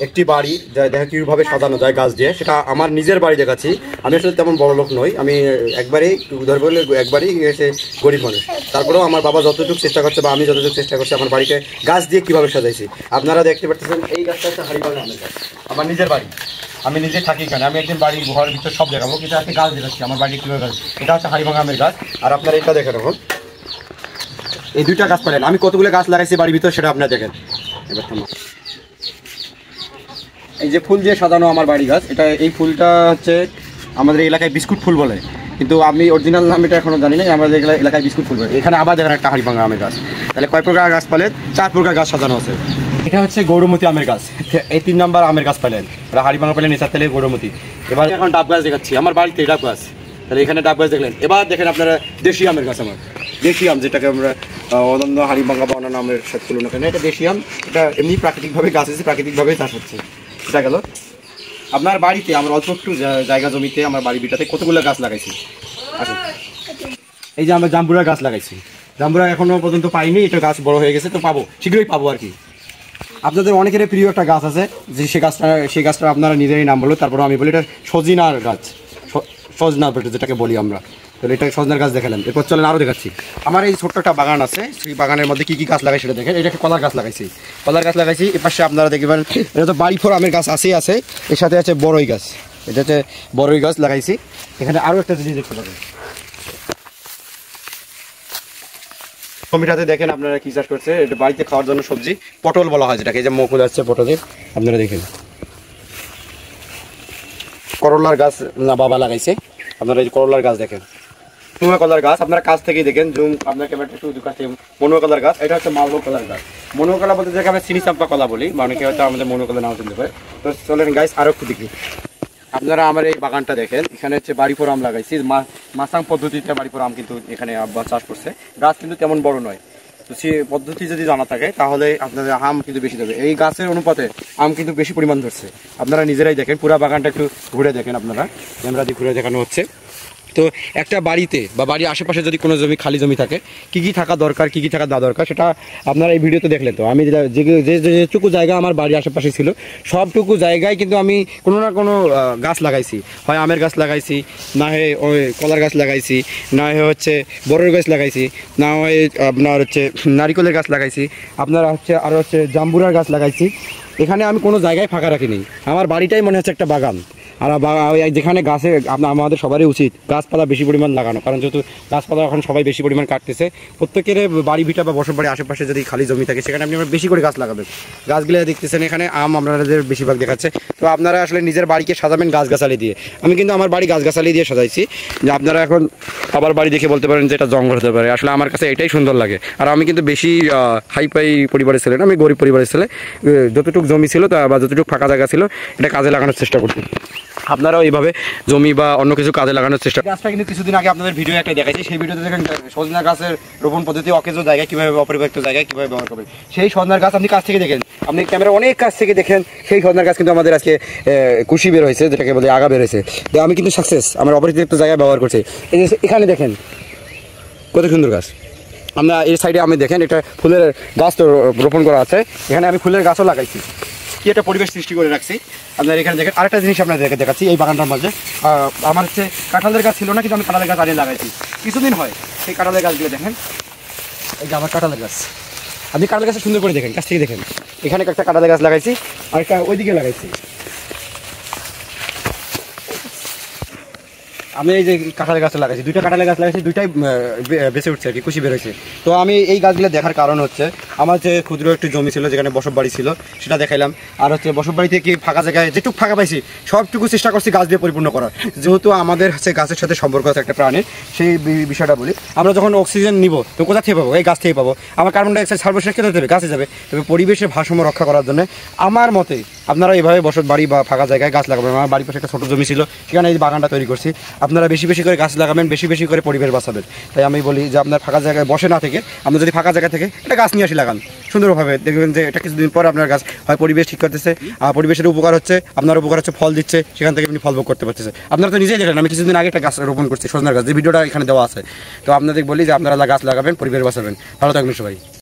একটি বাড়ি দেখা কীভাবে সাজানো যায় গাছ দিয়ে, সেটা আমার নিজের বাড়ি দেখাচ্ছি। আমি আসলে তেমন বড় লোক নই, আমি একবারেই এসে গরিব মানুষ। তারপরেও আমার বাবা যতটুকু চেষ্টা করছে বা আমি যতটুকু চেষ্টা করছি আমার বাড়িকে গাছ দিয়ে কীভাবে সাজাইছি আপনারা দেখতে পাচ্ছেন। এই গাছটা হচ্ছে হাড়িভাঙা আমের গাছ, আমার নিজের বাড়ি, আমি নিজে থাকি এখানে। আমি একদিন বাড়ি ঘরের ভিতরে সব দেখাবো, কিন্তু আজকে গাছ দেখাচ্ছি আমার বাড়ি কীভাবে গাছ। এটা হচ্ছে হাড়িভাঙা আমের গাছ। আর আপনারা এটা দেখেন, এখন এই দুইটা গাছ পালেন আমি কতগুলো গাছ লাগাইছি বাড়ির ভিতরে সেটা আপনারা দেখেন। এবার এই যে ফুল দিয়ে সাজানো আমার বাড়ি গাছ, এটা এই ফুলটা হচ্ছে আমাদের এলাকায় বিস্কুট ফুল বলে, কিন্তু আমি অরিজিনাল নাম এটা এখনো জানি না। আমাদের এলাকায় বিস্কুট ফুল বলে। এখানে আবার দেখেন একটা হাড়িভাঙা আমের গাছ। তাহলে কয় প্রকার গাছ পালেন? 4 প্রকার গাছ সাজানো আছে। এটা হচ্ছে গৌরমতি আমের গাছ, এই 3 নম্বর আমের গাছ পাইলেন। ওরা হাড়িভাঙা পেলেন, নিচার তেলে গৌরমতি। এবার এখন ডাব গাছ দেখাচ্ছি আমার বাড়িতে, ডাব গাছ। তাহলে এখানে ডাব গাছ দেখলেন। এবার দেখেন আপনারা দেশি আমের গাছ, আমার দেশি আম, যেটাকে আমরা অন্যান্য হাড়িভাঙা বা অন্যান্য আমের সাথে তুলনা করেন। এটা দেশি আম, এটা এমনি প্রাকৃতিকভাবে গাছ আছে, প্রাকৃতিকভাবে চাষ হচ্ছে। সেটা গেল। আপনার বাড়িতে আমার অল্প একটু জায়গা জমিতে আমার বাড়ি বিটাতে কতগুলো গাছ লাগাইছি। আচ্ছা, এই যে আমরা জাম্বুরা গাছ লাগাইছি, জাম্বুরা এখনো পর্যন্ত পাইনি, এটা গাছ বড় হয়ে গেছে, তো পাবো, শীঘ্রই পাবো আর কি। আপনাদের অনেকের প্রিয় একটা গাছ আছে, যে সেই গাছটা আপনারা নিজেরই নাম বলো, তারপরে আমি বলি এটা সজিনার গাছ, সজনা যেটাকে বলি আমরা। তাহলে এটা সজনার গাছ দেখালাম। এরপর চলেন আরও দেখাচ্ছি। আমার এই ছোট্ট একটা বাগান আছে, সেই বাগানের মধ্যে কী কী গাছ লাগাই সেটা দেখেন। এটা একটা কলার গাছ লাগাইছি, কলার গাছ লাগাইছি। এর পাশে আপনারা দেখবেন এটা তো বাড়ি ফোর আমের গাছ আছে, এর সাথে আছে বড়ই গাছ, এটা হচ্ছে বড়ই গাছ লাগাইছি। এখানে আরও একটা জিনিস দেখতে পাবেন, জমিটাতে দেখেন আপনারা কী চাষ করছে। এটা বাড়িতে খাওয়ার জন্য সবজি, পটল বলা হয় যেটাকে, এই যে মুকুল আসছে পটলের, আপনারা দেখেন। করলার গাছ না বাবা লাগাইছে, আপনারা এই করলার গাছ দেখেন। মনুয়া কলার গাছ আপনারা কাছ থেকেই দেখেন, জুম আপনার ক্যামেরাটা একটু কাছ থেকে। মনুয়া কলার গাছ, এটা হচ্ছে মালভোগ কলার গাছ। মনুয়া কলা বলতে যাকে আমরা চিনি চাম্পা কলা বলি, বা অনেকে হয়তো আমাদের মনুয়া কলা নাও চিনতে পারে। তো চলেন গাইস আরও একটু দেখি। আপনারা আমার এই বাগানটা দেখেন, এখানে হচ্ছে বাড়িপুর আম লাগাইছি, মাসাং পদ্ধতিতে বাড়িপুর আম কিন্তু এখানে আব্বা চাষ করছে। গাছ কিন্তু তেমন বড় নয়, তো সে পদ্ধতি যদি জানা থাকে তাহলে আপনাদের আম কিন্তু বেশি দেবে। এই গাছের অনুপাতে আম কিন্তু বেশি পরিমাণ ধরছে। আপনারা নিজেরাই দেখেন, পুরো বাগানটা একটু ঘুরে দেখেন, আপনারা ক্যামেরা দিয়ে ঘুরে দেখানো হচ্ছে। তো একটা বাড়িতে বা বাড়ির আশেপাশে যদি কোনো জমি খালি জমি থাকে, কী কী থাকা দরকার, কী কী থাকা না দরকার, সেটা আপনারা এই ভিডিওতে দেখলেন। তো আমি যেটুকু জায়গা আমার বাড়ির আশেপাশে ছিল, সবটুকু জায়গায় কিন্তু আমি কোনো না কোনো গাছ লাগাইছি। হয় আমের গাছ লাগাইছি, না হয় ওই কলার গাছ লাগাইছি, না হয় হচ্ছে বড়ের গাছ লাগাইছি, না হয় আপনার হচ্ছে নারিকেলের গাছ লাগাইছি, আপনারা হচ্ছে আরও হচ্ছে জাম্বুরার গাছ লাগাইছি। এখানে আমি কোনো জায়গায় ফাঁকা রাখিনি, আমার বাড়িটাই মনে হচ্ছে একটা বাগান। আর যেখানে গাছে আমাদের সবারই উচিত গাছপালা বেশি পরিমাণ লাগানো, কারণ যেহেতু গাছপালা এখন সবাই বেশি পরিমাণ কাটতেছে। প্রত্যেকের বাড়ি ভিটা বা বসত বাড়ির আশেপাশে যদি খালি জমি থাকে, সেখানে আপনি বেশি করে গাছ লাগাবেন। গাছগুলো দেখতেছেন এখানে আম আপনাদের বেশিরভাগ দেখাচ্ছে। তো আপনারা আসলে নিজের বাড়িকে সাজাবেন গাছগাছালি দিয়ে। আমি কিন্তু আমার বাড়ি গাছগাছালি দিয়ে সাজাইছি, যে আপনারা এখন আবার বাড়ি দেখে বলতে পারেন যে এটা জঙ্গল হতে পারে। আসলে আমার কাছে এটাই সুন্দর লাগে। আর আমি কিন্তু বেশি হাইফাই পরিবারের ছেলে না, আমি গরিব পরিবারের ছেলে। যতটুকু জমি ছিল বা যতটুকু ফাঁকা জায়গা ছিল, এটা কাজে লাগানোর চেষ্টা করছি। আপনারাও এইভাবে জমি বা অন্য কিছু কাজে লাগানোর চেষ্টা। গাছটা কিন্তু কিছুদিন আগে আপনাদের ভিডিও একটা দেখাইছি, সেই ভিডিওতে দেখেন সজনা গাছের রোপণ পদ্ধতি, অকেজো জায়গায় কীভাবে, অপরিব্যক্ত জায়গায় কীভাবে ব্যবহার করবেন। সেই সজনার গাছ আপনি কাছ থেকে দেখেন, আপনি ক্যামেরা অনেক কাছ থেকে দেখেন। সেই সজনার গাছ কিন্তু আমাদের আজকে কুশি বের হয়েছে, যেটাকে বলে আগা বের হয়েছে। তো আমি কিন্তু সাকসেস, আমার অপরিব্যক্ত জায়গায় ব্যবহার করছি। এই যে এখানে দেখেন কত সুন্দর গাছ। আমরা এই সাইডে আমি দেখেন একটা ফুলের গাছ তো রোপণ করা আছে, এখানে আমি ফুলের গাছও লাগাইছি, কি একটা পরিবেশ সৃষ্টি করে রাখছি। আপনার এখানে দেখেন আরেকটা জিনিস আপনাদের দেখাচ্ছি। এই বাগানটার মাঝে আমার হচ্ছে কাঁঠালের গাছ ছিল না, কিন্তু আমি কাঁঠালের গাছ আনিয়ে লাগাইছি কিছুদিন হয়। সেই কাঁঠালের গাছগুলো দেখেন, এই যে আমার কাঁঠালের গাছ। আপনি কাঁঠালের গাছটা সুন্দর করে দেখেন, কাছ থেকে দেখেন। এখানে একটা কাঁঠালের গাছ লাগাইছি, আর একটা ওইদিকে লাগাইছি। আমি এই যে কাঁঠালের গাছ লাগাইছি, দুইটা কাঁঠালের গাছ লাগাইছি, দুইটাই বেঁচে উঠছে আর কি, কুশি বেরোচ্ছে। তো আমি এই গাছগুলো দেখার কারণ হচ্ছে আমার যে ক্ষুদ্র একটু জমি ছিল, যেখানে বসত বাড়ি ছিল, সেটা দেখাইলাম। আর হচ্ছে বসত বাড়িতে কি ফাঁকা জায়গায় যেটুকু ফাঁকা পাইছি সবটুকু চেষ্টা করছি গাছ দিয়ে পরিপূর্ণ করার। যেহেতু আমাদের হচ্ছে গাছের সাথে সম্পর্ক আছে একটা প্রাণীর, সেই বিষয়টা বলি। আমরা যখন অক্সিজেন নিব তো কোথা থেকে পাবো? এই গাছ থেকে পাবো। আমার কার্বন ডাইঅক্সাইড ছাড়বো, সে কেটে দেবে, গাছে যাবে। তবে পরিবেশের ভারসাম্য রক্ষা করার জন্য আমার মতে আপনারা এইভাবে বসত বাড়ি বা ফাঁকা জায়গায় গাছ লাগাবেন। আমার বাড়ির পাশে একটা ছোটো জমি ছিল, সেখানে এই বাগানটা তৈরি করছি। আপনারা বেশি বেশি করে গাছ লাগাবেন, বেশি বেশি করে পরিবেশ বাঁচাবেন। তাই আমি বলি যে আপনার ফাঁকা জায়গায় বসে না থেকে, আপনার যদি ফাঁকা জায়গা থেকে একটা গাছ নিয়ে আসি লাগান সুন্দরভাবে, দেখবেন যে এটা কিছুদিন পর আপনার গাছ হয় পরিবেশ ঠিক করতেছে, আর পরিবেশের উপকার হচ্ছে, আপনার উপকার হচ্ছে, ফল দিচ্ছে, সেখান থেকে আপনি ফল ভোগ করতে পারতেছে। আপনারা তো নিজেই দেখলেন আমি কিছুদিন আগে একটা গাছ রোপণ করছি, সজনার গাছ, যে ভিডিওটা এখানে দেওয়া আছে। তো আপনাদের বলি যে আপনারা গাছ লাগাবেন, পরিবেশ বাঁচাবেন। ভালো থাকবেন সবাই।